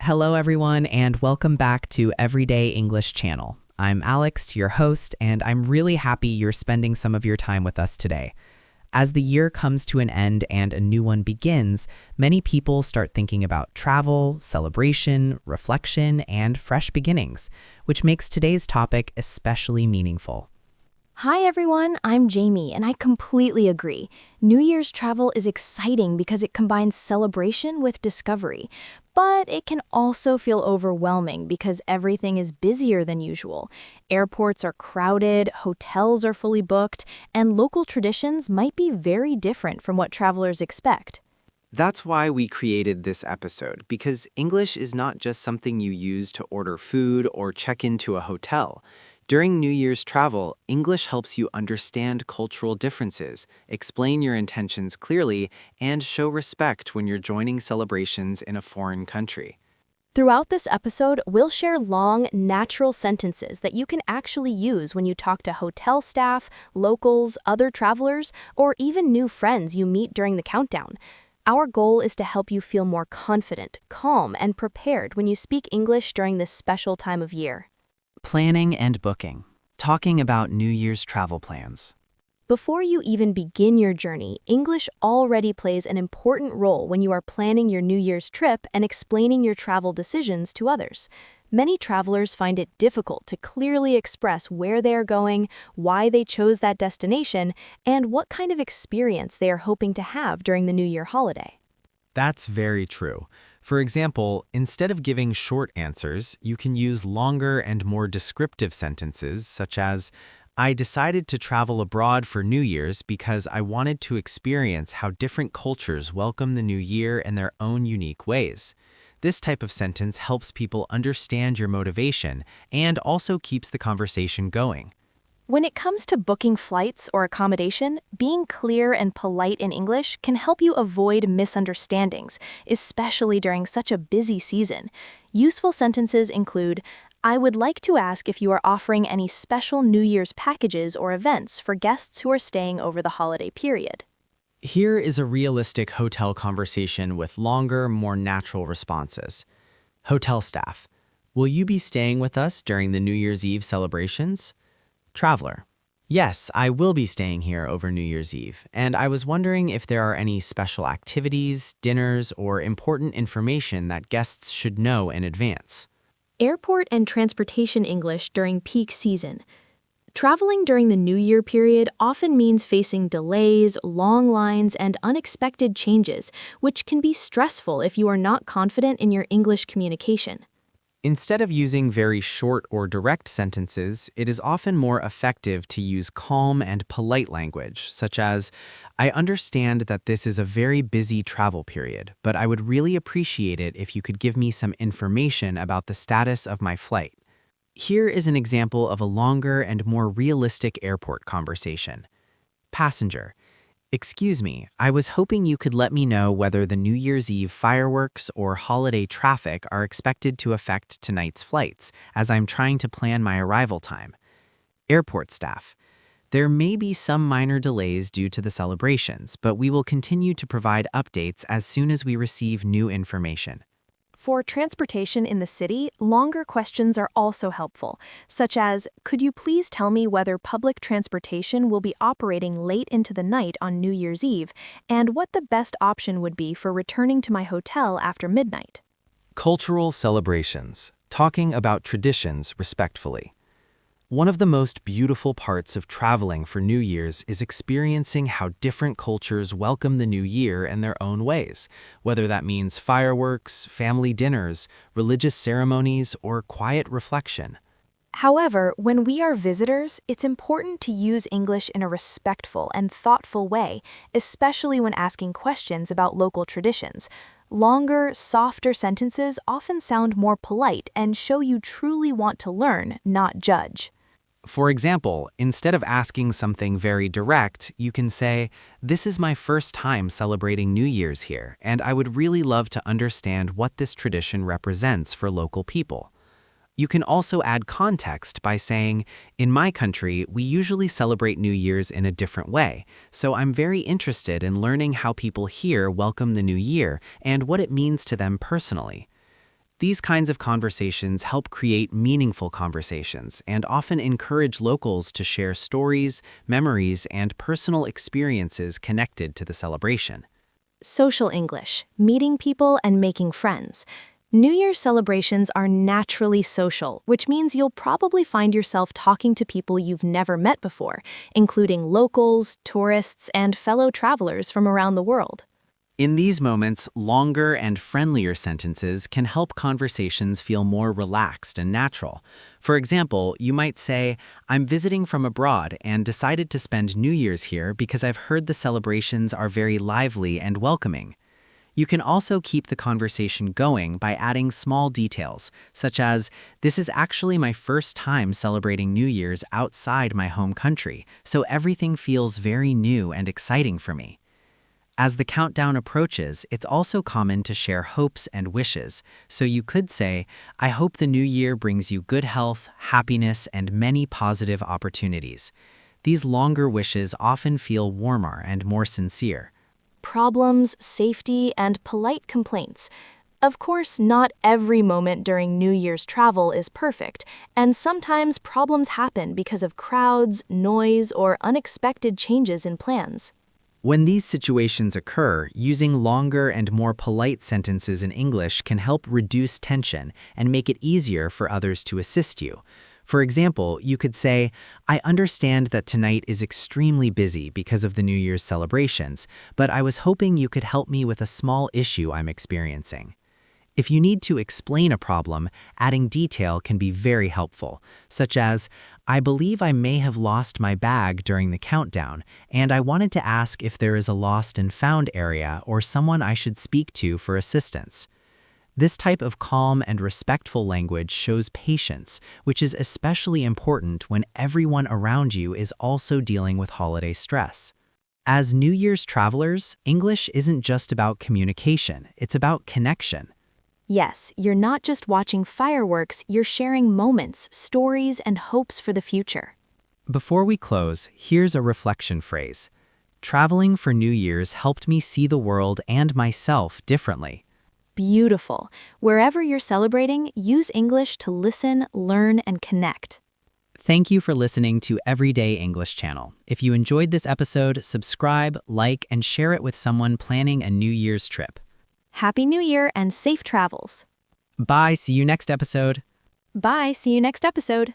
Hello, everyone, and welcome back to Everyday English Channel. I'm Alex, your host, and I'm really happy you're spending some of your time with us today. As the year comes to an end and a new one begins, many people start thinking about travel, celebration, reflection, and fresh beginnings, which makes today's topic especially meaningful. Hi everyone, I'm Jamie, and I completely agree. New Year's travel is exciting because it combines celebration with discovery, but it can also feel overwhelming because everything is busier than usual. Airports are crowded, hotels are fully booked, and local traditions might be very different from what travelers expect. That's why we created this episode, because English is not just something you use to order food or check into a hotel. During New Year's travel, English helps you understand cultural differences, explain your intentions clearly, and show respect when you're joining celebrations in a foreign country. Throughout this episode, we'll share long, natural sentences that you can actually use when you talk to hotel staff, locals, other travelers, or even new friends you meet during the countdown. Our goal is to help you feel more confident, calm, and prepared when you speak English during this special time of year. Planning and booking. Talking about New Year's travel plans. Before you even begin your journey, English already plays an important role when you are planning your New Year's trip and explaining your travel decisions to others. Many travelers find it difficult to clearly express where they are going, why they chose that destination, and what kind of experience they are hoping to have during the New Year holiday. That's very true. For example, instead of giving short answers, you can use longer and more descriptive sentences, such as, I decided to travel abroad for New Year's because I wanted to experience how different cultures welcome the new year in their own unique ways. This type of sentence helps people understand your motivation and also keeps the conversation going. When it comes to booking flights or accommodation, being clear and polite in English can help you avoid misunderstandings, especially during such a busy season. Useful sentences include, I would like to ask if you are offering any special New Year's packages or events for guests who are staying over the holiday period. Here is a realistic hotel conversation with longer, more natural responses. Hotel staff, will you be staying with us during the New Year's Eve celebrations? Traveler, yes, I will be staying here over New Year's Eve, and I was wondering if there are any special activities, dinners, or important information that guests should know in advance. Airport and transportation English during peak season. Traveling during the New Year period often means facing delays, long lines, and unexpected changes, which can be stressful if you are not confident in your English communication. Instead of using very short or direct sentences, it is often more effective to use calm and polite language, such as, I understand that this is a very busy travel period, but I would really appreciate it if you could give me some information about the status of my flight. Here is an example of a longer and more realistic airport conversation. Passenger, excuse me, I was hoping you could let me know whether the New Year's Eve fireworks or holiday traffic are expected to affect tonight's flights, as I'm trying to plan my arrival time. Airport staff, there may be some minor delays due to the celebrations, but we will continue to provide updates as soon as we receive new information. For transportation in the city, longer questions are also helpful, such as, could you please tell me whether public transportation will be operating late into the night on New Year's Eve, and what the best option would be for returning to my hotel after midnight? Cultural celebrations. Talking about traditions respectfully. One of the most beautiful parts of traveling for New Year's is experiencing how different cultures welcome the new year in their own ways, whether that means fireworks, family dinners, religious ceremonies, or quiet reflection. However, when we are visitors, it's important to use English in a respectful and thoughtful way, especially when asking questions about local traditions. Longer, softer sentences often sound more polite and show you truly want to learn, not judge. For example, instead of asking something very direct, you can say, "This is my first time celebrating New Year's here, and I would really love to understand what this tradition represents for local people." You can also add context by saying, "In my country, we usually celebrate New Year's in a different way, so I'm very interested in learning how people here welcome the new year and what it means to them personally." These kinds of conversations help create meaningful conversations and often encourage locals to share stories, memories, and personal experiences connected to the celebration. Social English, meeting people and making friends. New Year's celebrations are naturally social, which means you'll probably find yourself talking to people you've never met before, including locals, tourists, and fellow travelers from around the world. In these moments, longer and friendlier sentences can help conversations feel more relaxed and natural. For example, you might say, "I'm visiting from abroad and decided to spend New Year's here because I've heard the celebrations are very lively and welcoming." You can also keep the conversation going by adding small details, such as, "This is actually my first time celebrating New Year's outside my home country, so everything feels very new and exciting for me." As the countdown approaches, it's also common to share hopes and wishes, so you could say, "I hope the new year brings you good health, happiness, and many positive opportunities." These longer wishes often feel warmer and more sincere. Problems, safety, and polite complaints. Of course, not every moment during New Year's travel is perfect, and sometimes problems happen because of crowds, noise, or unexpected changes in plans. When these situations occur, using longer and more polite sentences in English can help reduce tension and make it easier for others to assist you. For example, you could say, "I understand that tonight is extremely busy because of the New Year's celebrations, but I was hoping you could help me with a small issue I'm experiencing." If you need to explain a problem, adding detail can be very helpful, such as, "I believe I may have lost my bag during the countdown, and I wanted to ask if there is a lost and found area or someone I should speak to for assistance." This type of calm and respectful language shows patience, which is especially important when everyone around you is also dealing with holiday stress. As New Year's travelers, English isn't just about communication, it's about connection. Yes, you're not just watching fireworks, you're sharing moments, stories, and hopes for the future. Before we close, here's a reflection phrase. "Traveling for New Year's helped me see the world and myself differently." Beautiful. Wherever you're celebrating, use English to listen, learn, and connect. Thank you for listening to Everyday English Channel. If you enjoyed this episode, subscribe, like, and share it with someone planning a New Year's trip. Happy New Year and safe travels. Bye, see you next episode. Bye, see you next episode.